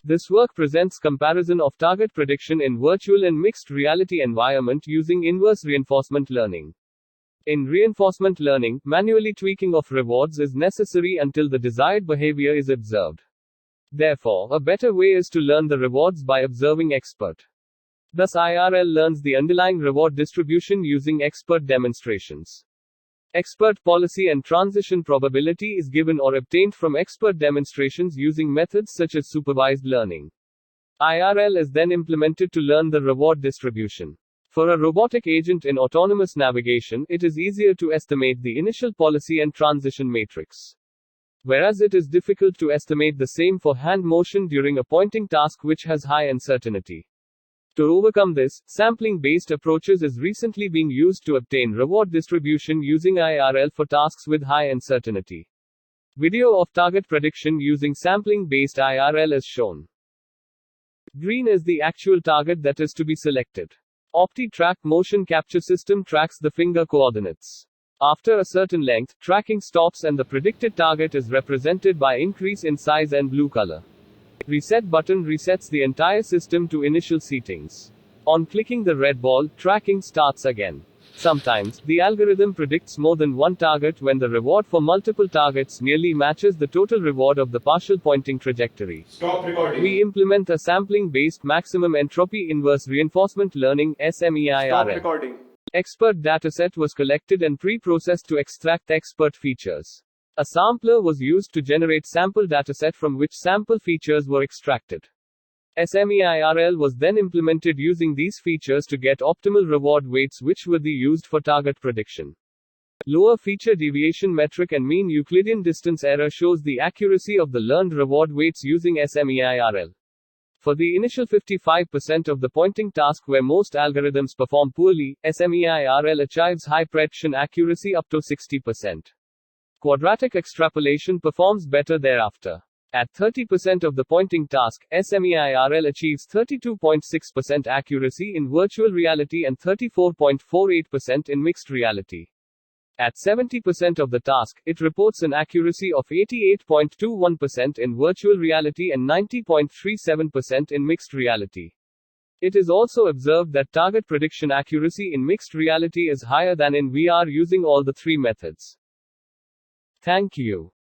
This work presents comparison of target prediction in virtual and mixed reality environment using inverse reinforcement learning. In reinforcement learning, manually tweaking of rewards is necessary until the desired behavior is observed. Therefore, a better way is to learn the rewards by observing expert. Thus IRL learns the underlying reward distribution using expert demonstrations. Expert policy and transition probability is given or obtained from expert demonstrations using methods such as supervised learning. IRL is then implemented to learn the reward distribution. For a robotic agent in autonomous navigation, it is easier to estimate the initial policy and transition matrix. Whereas it is difficult to estimate the same for hand motion during a pointing task which has high uncertainty. To overcome this, sampling-based approaches is recently being used to obtain reward distribution using IRL for tasks with high uncertainty. Video of target prediction using sampling-based IRL is shown. Green is the actual target that is to be selected. OptiTrack motion capture system tracks the finger coordinates. After a certain length, tracking stops and the predicted target is represented by increase in size and blue color. Reset button resets the entire system to initial settings. On clicking the red ball, tracking starts again. Sometimes, the algorithm predicts more than one target when the reward for multiple targets nearly matches the total reward of the partial pointing trajectory. Stop recording. We implement a sampling-based maximum entropy inverse reinforcement learning SMEIRL. Stop recording. Expert dataset was collected and pre-processed to extract expert features. A sampler was used to generate sample dataset from which sample features were extracted. SMEIRL was then implemented using these features to get optimal reward weights which were used for target prediction. Lower feature deviation metric and mean Euclidean distance error shows the accuracy of the learned reward weights using SMEIRL. For the initial 55% of the pointing task where most algorithms perform poorly, SMEIRL achieves high prediction accuracy up to 60%. Quadratic extrapolation performs better thereafter. At 30% of the pointing task, SMEIRL achieves 32.6% accuracy in virtual reality and 34.48% in mixed reality. At 70% of the task, it reports an accuracy of 88.21% in virtual reality and 90.37% in mixed reality. It is also observed that target prediction accuracy in mixed reality is higher than in VR using all the three methods. Thank you.